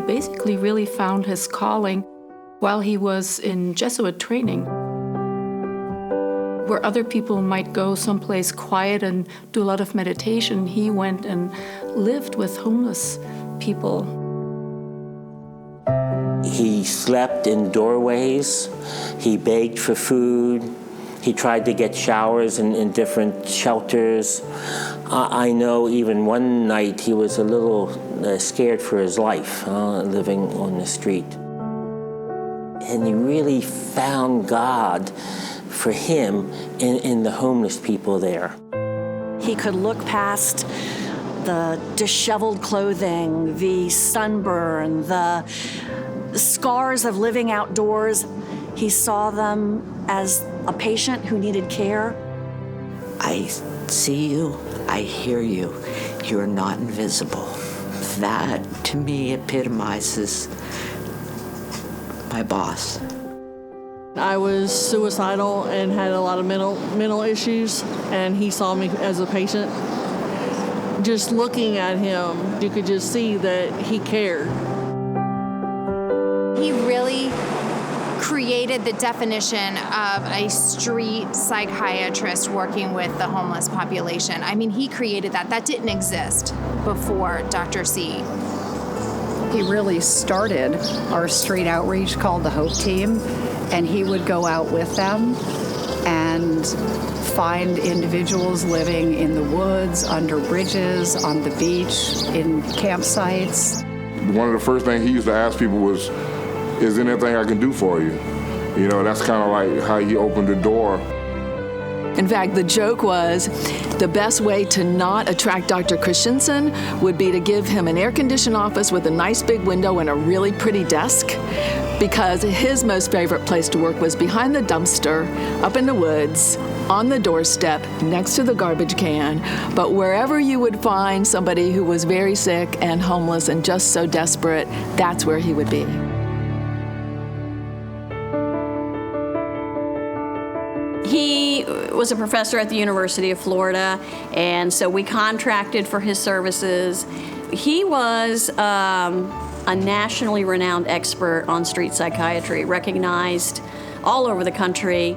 basically really found his calling while he was in Jesuit training. Where other people might go someplace quiet and do a lot of meditation, he went and lived with homeless people. He slept in doorways, he begged for food, he tried to get showers in different shelters. I know even one night he was a little scared for his life, living on the street. And he really found God for him in the homeless people there. He could look past the disheveled clothing, the sunburn, the scars of living outdoors. He saw them as a patient who needed care. I see you, I hear you, you're not invisible. That, to me, epitomizes my boss. I was suicidal and had a lot of mental issues, and he saw me as a patient. Just looking at him, you could just see that he cared. He really created the definition of a street psychiatrist working with the homeless population. I mean, he created that. That didn't exist before Dr. C. He really started our street outreach called the Hope Team, and he would go out with them and find individuals living in the woods, under bridges, on the beach, in campsites. One of the first things he used to ask people was, is there anything I can do for you? You know, that's kind of like how he opened the door. In fact, the joke was the best way to not attract Dr. Christensen would be to give him an air-conditioned office with a nice big window and a really pretty desk, because his most favorite place to work was behind the dumpster, up in the woods, on the doorstep, next to the garbage can. But wherever you would find somebody who was very sick and homeless and just so desperate, that's where he would be. He was a professor at the University of Florida, and so we contracted for his services. He was a nationally renowned expert on street psychiatry, recognized all over the country.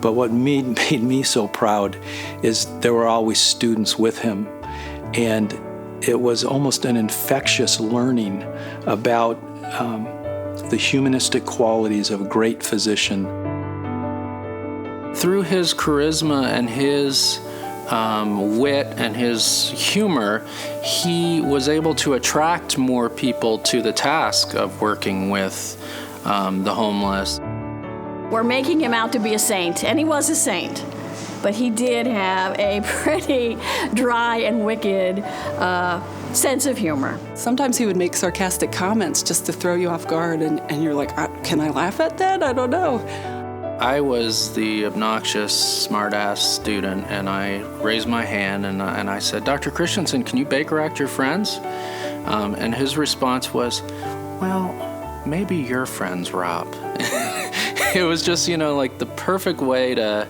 But what made me so proud is there were always students with him, and it was almost an infectious learning about the humanistic qualities of a great physician. Through his charisma and his wit and his humor, he was able to attract more people to the task of working with the homeless. We're making him out to be a saint, and he was a saint, but he did have a pretty dry and wicked sense of humor. Sometimes he would make sarcastic comments just to throw you off guard, and you're like, can I laugh at that? I don't know. I was the obnoxious, smart-ass student, and I raised my hand and I said, Dr. Christensen, can you Baker Act your friends? And his response was, well, maybe your friends, Rob. It was just, like the perfect way to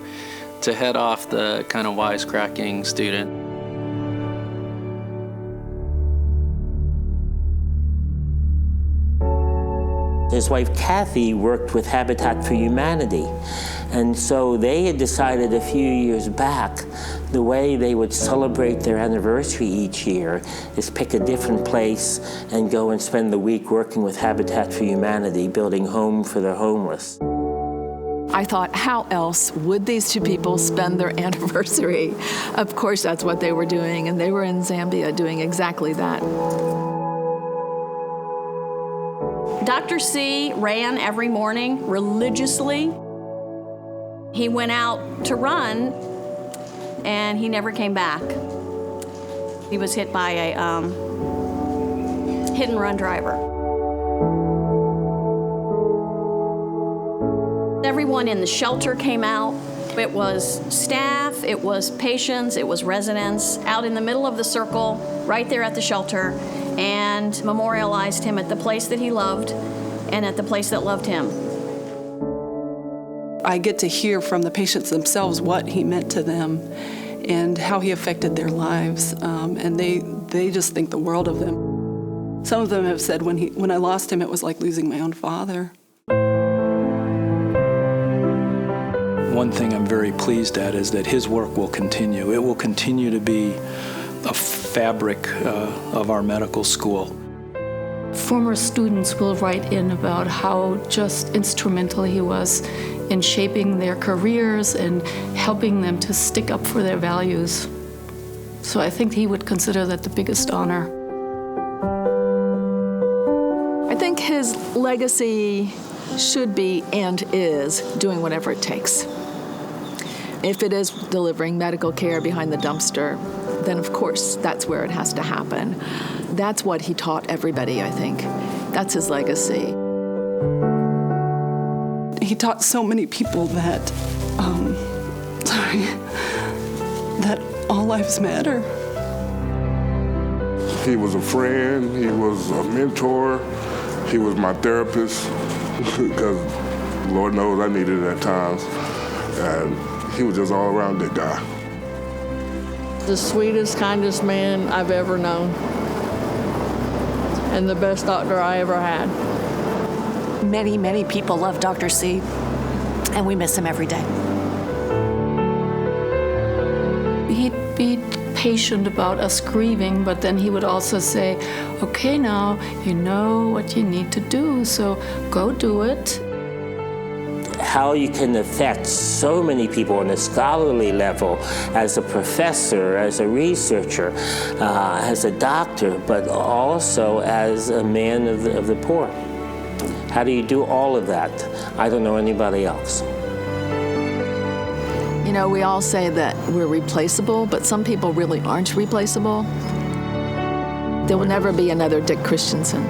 head off the kind of wisecracking student. His wife, Kathy, worked with Habitat for Humanity. And so they had decided a few years back the way they would celebrate their anniversary each year is pick a different place and go and spend the week working with Habitat for Humanity, building homes for the homeless. I thought, how else would these two people spend their anniversary? Of course, that's what they were doing, and they were in Zambia doing exactly that. Dr. C ran every morning religiously. He went out to run, and he never came back. He was hit by a hit-and-run driver. Everyone in the shelter came out. It was staff, it was patients, it was residents out in the middle of the circle, right there at the shelter, and memorialized him at the place that he loved and at the place that loved him. I get to hear from the patients themselves what he meant to them and how he affected their lives, and they just think the world of him. Some of them have said when I lost him, it was like losing my own father. One thing I'm very pleased at is that his work will continue. It will continue to be a fabric of our medical school. Former students will write in about how just instrumental he was in shaping their careers and helping them to stick up for their values. So I think he would consider that the biggest honor. I think his legacy should be and is doing whatever it takes. If it is delivering medical care behind the dumpster, then of course that's where it has to happen. That's what he taught everybody, I think. That's his legacy. He taught so many people that, that all lives matter. He was a friend, he was a mentor, he was my therapist, because Lord knows I needed it at times. And he was just all around good guy. The sweetest, kindest man I've ever known. And the best doctor I ever had. Many, many people love Dr. C, and we miss him every day. He'd be patient about us grieving, but then he would also say, okay, now you know what you need to do, so go do it. How you can affect so many people on a scholarly level as a professor, as a researcher, as a doctor, but also as a man of the poor. How do you do all of that? I don't know anybody else. You know, we all say that we're replaceable, but some people really aren't replaceable. There will never be another Dick Christensen.